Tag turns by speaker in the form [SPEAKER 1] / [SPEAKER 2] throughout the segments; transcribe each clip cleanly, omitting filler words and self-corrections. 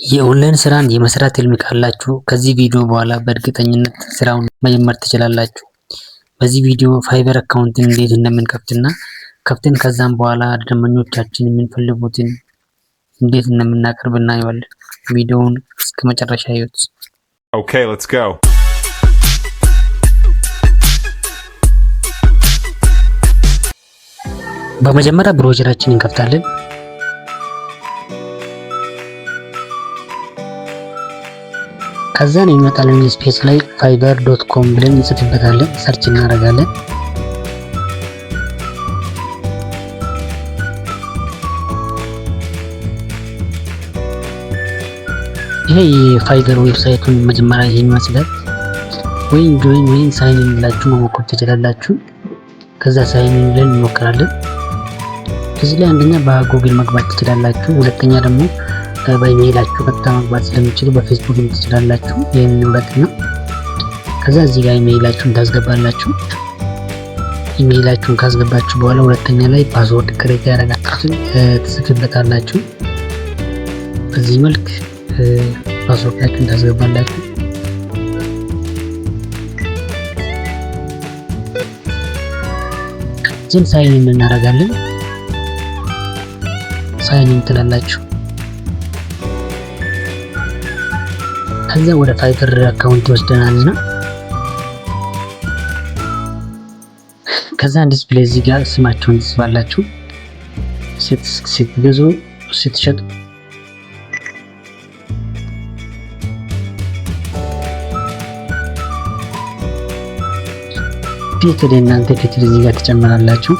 [SPEAKER 1] የኦንላይን ስራን የመስራት ህልም ካላችሁ ከዚህ ቪዲዮ በኋላ በእርግጠኝነት ስራውን መጀመር ትችላላችሁ። በዚህ ቪዲዮ ፋይበር አካውንትን እንዴት እንደምንከፍትና ከፍተን ከዛም በኋላ ደንበኞቻችን የምንፈልጉትን እንዴት እንደምናቀርብ እናየዋለን። ቪዲዮውን እስከ መጨረሻ እዩት።
[SPEAKER 2] Okay, let's go.
[SPEAKER 1] በመጀመሪያ ብሮዘራችንን እንከፍታለን። ከዛን የሚመጣልን ስፔስ ላይ fiverr.com ብለን እንጽፍበታለን፣ ሰርች እናደርጋለን። ይሄ የፋይበር ዌብሳይቱን መጀመሪያ ይሄን ይመስላል። ወይም ጆይን ወይም ሳይን ኢን ብላችሁ መሞከር ትችላላችሁ። ከዛ ሳይን ኢን ብለን እንሞክራለን። እዚህ ላይ አንደኛ በጉግል መግባት ትችላላችሁ፣ ሁለተኛ ደግሞ በኢሜይላችሁ ቀጥታ መግባት ስለምትችሉ በፌስቡክ ትችላላችሁ። ይሄንን ሁለተኛ ከዛ እዚህ ጋር ኢሜይላችሁን ታስገባላችሁ። ኢሜይላችሁን ካስገባችሁ በኋላ ሁለተኛ ላይ ፓስወርድ ክሬት ያደረጋችሁትን ትጽፉበታላችሁ። በዚህ መልክ ፓስወርዳችሁን ታስገባላችሁ። እዚህም ሳይን ኢን እናደርጋለን። ሳይን ኢን ትላላችሁ። ከዛ ወደ ፋይበር አካውንት ይወስደናልና ከዛ ዲስፕሌይ እዚህ ጋር ስማችሁን ትጽፋላችሁ። ስትገዙ ስትሸጡ ፊት እናንተ ፊት እዚህ ጋር ትጨምራላችሁ።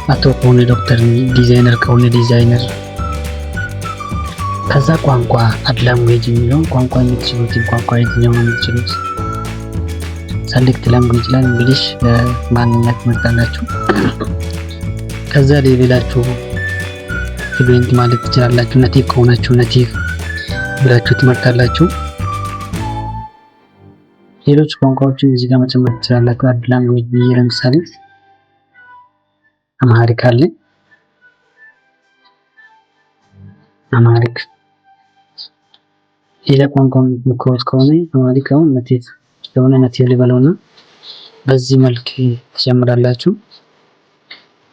[SPEAKER 1] አቶ ከሆነ ዶክተር፣ ዲዛይነር ከሆነ ዲዛይነር። ከዛ ቋንቋ አድ ላንጉዌጅ የሚለውን ቋንቋ የምትችሉትን ቋንቋ የትኛው ነው የምትችሉት? ሰሌክት ላንጉዌጅ ላይ እንግሊሽ ማንነት ትመርጣላችሁ። ከዛ ሌቭላችሁ ፍሉዌንት ማለት ትችላላችሁ። ነቲቭ ከሆናችሁ ነቲቭ ብላችሁ ትመርጣላችሁ። ሌሎች ቋንቋዎችን እዚህ ጋር መጨመር ትችላላችሁ። አድ ላንጉዌጅ ብዬ ለምሳሌ አማሪክ አለ። አማሪክ ሌላ ቋንቋ ምክሮት ከሆነ አማሪክ አሁን ነቲቭ ስለሆነ ነቲቭ ልበለውና በዚህ መልክ ትጨምራላችሁ።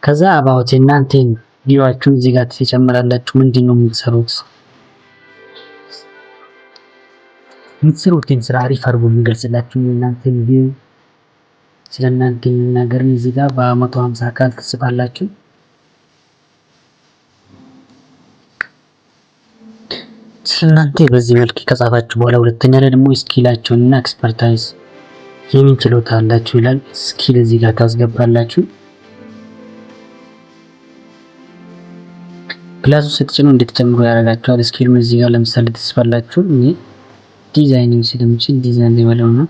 [SPEAKER 1] ከዛ አባውት እናንተን ቪዲዮአችሁን እዚህ ጋር ትጨምራላችሁ። ምንድነው የምትሰሩት? የምትሰሩትን ስራ አሪፍ አድርጎ የሚገልጽላችሁ እናንተን ቪዲዮ ስለናንተ ነገር እዚህ ጋር በ150 ቃል ትጽፋላችሁ። ስለናንተ በዚህ መልክ ከጻፋችሁ በኋላ ሁለተኛ ላይ ደግሞ ስኪላችሁን እና ኤክስፐርታይዝ የምን ችሎታ አላችሁ ይላል። ስኪል እዚህ ጋር ታስገባላችሁ። ፕላሱ ስትጭኑ እንድትጨምሩ ያደርጋችኋል። ስኪሉን እዚህ ጋር ለምሳሌ ትጽፋላችሁ። እኔ ዲዛይኒንግ ስለምችል ዲዛይን ይበለው ነው።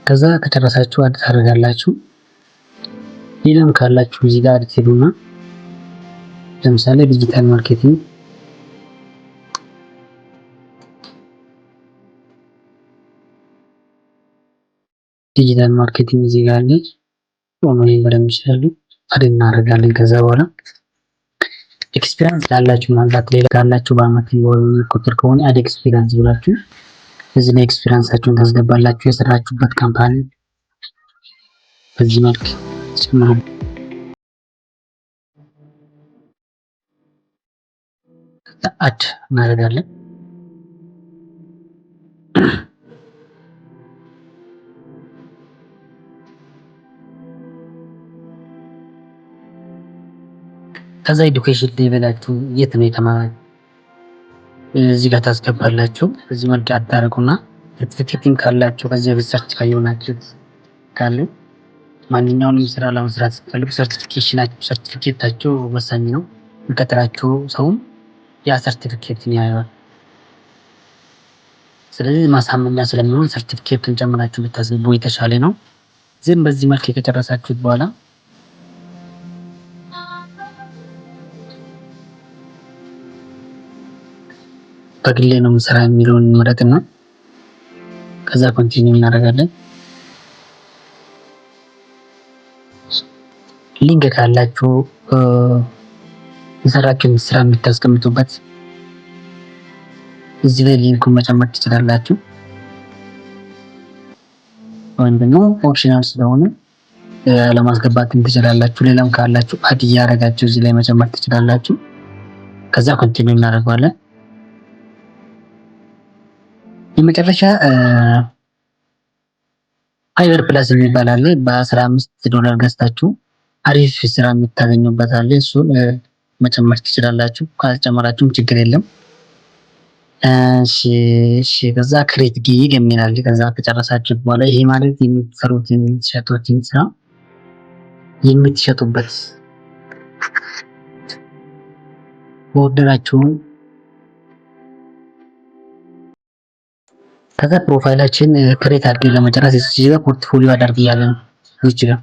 [SPEAKER 1] ከዛ ከጨረሳችሁ አድ ታደርጋላችሁ። ሌላም ካላችሁ እዚህ ጋር አድ ትሉና ለምሳሌ ዲጂታል ማርኬቲንግ እዚህ ጋር አለ። ኦንላይን በደንብ ይችላሉ አድ እናደርጋለን። ከዛ በኋላ ኤክስፒሪየንስ ላላችሁ ማለት ሌላ ካላችሁ በአመት ቁጥር ከሆነ አድ ኤክስፒሪየንስ ብላችሁ እዚህ ላይ ኤክስፒሪየንሳችሁን ታስገባላችሁ። የሰራችሁበት ካምፓኒ በዚህ መልክ ጨምሩ። አድ እናደርጋለን። ከዛ ኤዱኬሽን ሌቭላችሁ የት ነው የተማራችሁ እዚህ ጋር ታስገባላችሁ። በዚህ መልክ አታርጉና ሰርቲፊኬቲንግ ካላችሁ ከዚህ በፊት ሰርቲፋይ የሆናችሁ ካለ ማንኛውንም ስራ ለመስራት ስትፈልጉ ሰርቲፊኬታችሁ ወሳኝ ነው። እንቀጥራችሁ ሰውም ያ ሰርቲፊኬትን ያያል። ስለዚህ ማሳመኛ ስለሚሆን ሰርቲፊኬትን ጨምራችሁ ብታስገቡ የተሻለ ነው። ዝም በዚህ መልክ ከጨረሳችሁት በኋላ በግሌ ነው የምሰራ የሚለውን እንመረጥና ከዛ ኮንቲኒው እናደርጋለን። ሊንክ ካላችሁ የሰራችሁን ስራ የምታስቀምጡበት እዚህ ላይ ሊንኩን መጨመር ትችላላችሁ። ወይም ደግሞ ኦፕሽናል ስለሆነ ለማስገባትም ትችላላችሁ። ሌላም ካላችሁ አድ እያደረጋችሁ እዚህ ላይ መጨመር ትችላላችሁ። ከዛ ኮንቲኒው እናደርገዋለን። የመጨረሻ ፋይበር ፕላስ የሚባል አለ። $15 ገዝታችሁ አሪፍ ስራ የምታገኙበት አለ። እሱን መጨመር ትችላላችሁ። ካልጨመራችሁም ችግር የለም። እሺ ከዛ ክሬት ጊግ የሚላል። ከዛ ከጨረሳችሁ በኋላ ይሄ ማለት የምትሰሩትን የምትሸጡትን ስራ የምትሸጡበት ኦርደራችሁን ከዛ ፕሮፋይላችን ክሬት አድርገን ለመጨረስ እዚህ ጋር ፖርትፎሊዮ አድርግ እያለ ነው። እዚህ ጋር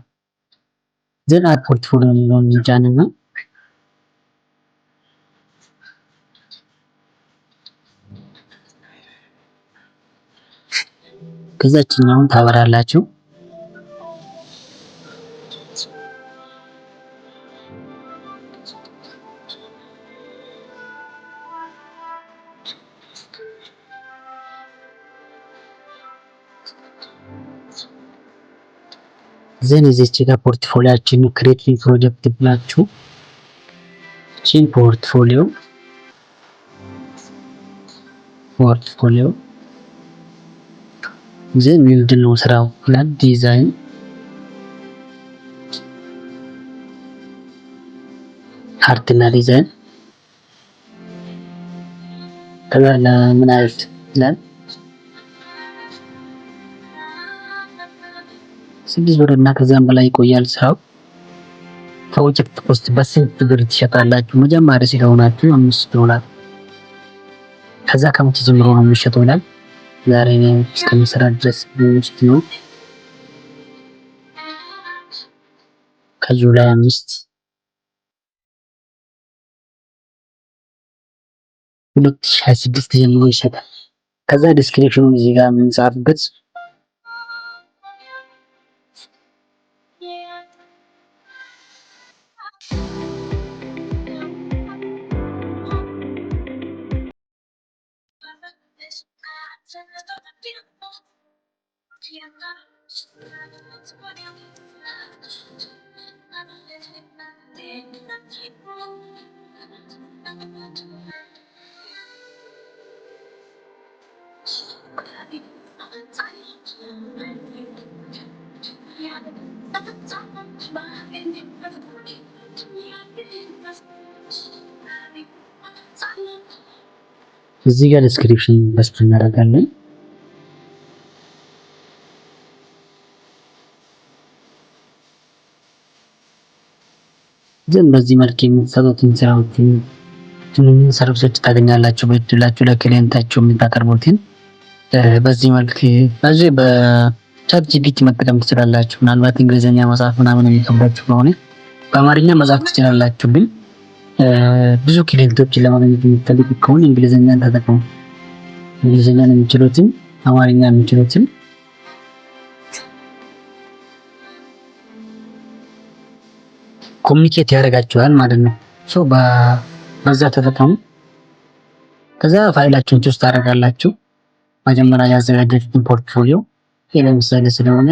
[SPEAKER 1] ዘን አድ ፖርትፎሊዮ የሚለውን እንጫንና ከዛችኛውን ታበራላችሁ። ዘን እዚች ጋር ፖርትፎሊዮአችን ክሬት ፕሮጀክት ብላችሁ ቺን ፖርትፎሊዮ ዘን ምንድነው ስራው ይላል። ዲዛይን አርትና ዲዛይን ከዛ ለምን አይነት ይላል። $6 እና ከዛም በላይ ይቆያል ስራው። ፕሮጀክት ኮስት በስንት ብር ትሸጣላችሁ? መጀመሪያ ሲሆናችሁ $5 ከዛ ከመቼ ጀምሮ ነው የሚሸጠው ይላል። ዛሬ ነው እስከምሰራ ድረስ ውስጥ ነው። ከጁላይ 5 2026 ጀምሮ ይሸጣል። ከዛ ዲስክሪፕሽኑን እዚህ ጋር የምንጻፍበት እዚህ ጋር ዲስክሪፕሽን በስት እናደርጋለን። ግን በዚህ መልክ የምትሰሩትን ስራዎችን ሰርቪሶች ታገኛላችሁ። በእድላችሁ ለክሊየንታችሁ የምታቀርቡትን በዚህ መልክ በቻት ጂፒቲ መጠቀም ትችላላችሁ። ምናልባት እንግሊዝኛ መጻፍ ምናምን የሚከብዳችሁ ከሆነ በአማርኛ መጻፍ ትችላላችሁ። ግን ብዙ ክሊየንቶችን ለማግኘት የምትፈልጉ ከሆነ እንግሊዝኛን ተጠቀሙ። እንግሊዝኛን የሚችሉትን አማርኛ የሚችሉትን ኮሚኒኬት ያደርጋችኋል ማለት ነው። በዛ ተጠቀሙ። ከዛ ፋይላችሁን ቹዝ ታደርጋላችሁ። መጀመሪያ ያዘጋጃችሁትን ፖርትፎሊዮ ለምሳሌ ስለሆነ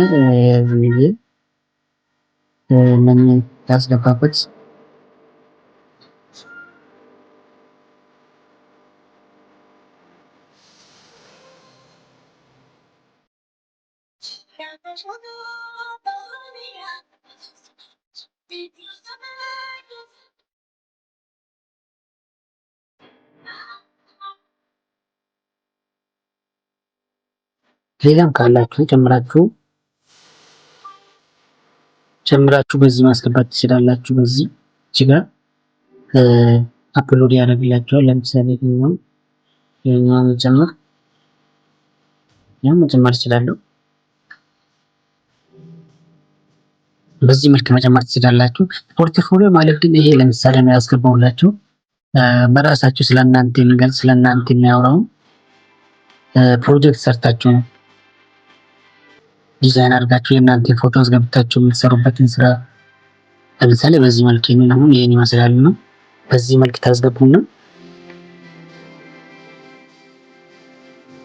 [SPEAKER 1] ምን ያስገባበት ሌላም ካላችሁ ጨምራችሁ በዚህ ማስገባት ትችላላችሁ። በዚህ እዚህ ጋር አፕሎድ ያደርግላችኋል። ለምሳሌ ይሄኛውን መጨመር እችላለሁ። በዚህ መልክ መጨመር ትችላላችሁ። ፖርትፎሊዮ ማለት ግን ይሄ ለምሳሌ ነው ያስገባውላችሁ በራሳችሁ ስለናንተ የሚገልጽ ስለናንተ የሚያወራው ፕሮጀክት ሰርታችሁ ነው ዲዛይን አድርጋችሁ የእናንተ ፎቶ አስገብታችሁ የምትሰሩበትን ስራ ለምሳሌ በዚህ መልክ የሚሆን ይሄን ይመስላል ነው። በዚህ መልክ ታስገቡና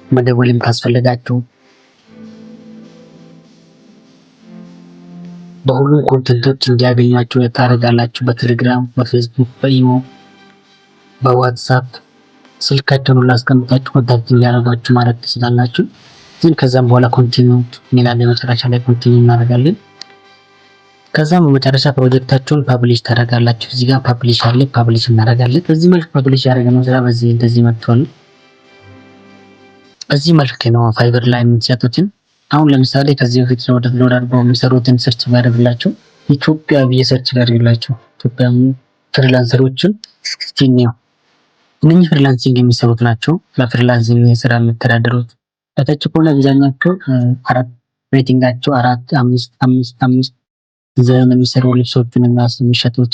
[SPEAKER 1] መደወልም ካስፈለጋችሁ በሁሉም ኮንተንቶች እንዲያገኟችሁ ታደርጋላችሁ። በቴሌግራም፣ በፌስቡክ፣ በኢሞ፣ በዋትስአፕ ስልካቸውን ሁሉ አስቀምጣችሁ ኮንታክት እንዲያደርጓችሁ ማድረግ ትችላላችሁ። ግን ከዛም በኋላ ኮንቲኒው እንላለን። መጨረሻ ላይ ኮንቲኒው እናደርጋለን። ከዛም በመጨረሻ ፕሮጀክታችሁን ፐብሊሽ ታደርጋላችሁ። እዚህ ጋር ፐብሊሽ አለ፣ ፐብሊሽ እናደርጋለን። በዚህ መልክ ፐብሊሽ ያደረግነው ስራ በዚህ እንደዚህ መጥቷል። በዚህ መልክ ነው ፋይበር ላይ የምትሰጡትን። አሁን ለምሳሌ ከዚህ በፊት ወደ ሎድ አድርገው የሚሰሩትን ሰርች ባደርግላችሁ ኢትዮጵያ ብዬ ሰርች ባደርግላችሁ ኢትዮጵያ ፍሪላንሰሮችን እስኪ ነው እነኚህ ፍሪላንሲንግ የሚሰሩት ናቸው። ለፍሪላንሲንግ ስራ የሚተዳደሩት በተጭ ከሆነ አብዛኛቸው 4 ሬቲንጋቸው 4 5 5 5 ዘመን የሚሰሩ ልብሶችን እና የሚሸጡት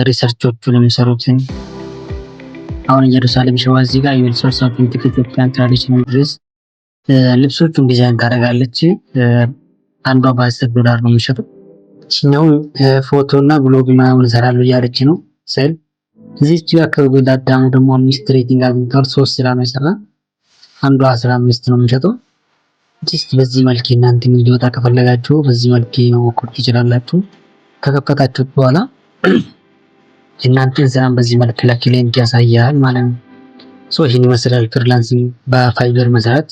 [SPEAKER 1] ሪሰርቾችን የሚሰሩትን አሁን ኢየሩሳሌም ሸዋ እዚህ ጋር የሪሰርች አውተንቲክ ኢትዮጵያን ትራዲሽናል ድሬስ ልብሶቹን ዲዛይን ታደርጋለች። አንዷ $10 ነው የሚሸጠው። እኛው ፎቶ እና ብሎግ ምናምን እሰራለሁ እያለች ነው ስል እዚች ጋር ከጎዳዳሙ ደግሞ 5 ሬቲንግ አግኝቷል። 3 ስራ ነው የሰራ። አንዷ 15 ነው የሚሸጠው። ጀስት በዚህ መልክ እናንተ እንዲወጣ ከፈለጋችሁ በዚህ መልክ መሞከር ትችላላችሁ። ከከፈታችሁት በኋላ እናንተን ስራን በዚህ መልክ ለክሊየንት ያሳያል ማለት ነው። ይህን ይመስላል ፍሪላንሲንግ በፋይበር መሰረት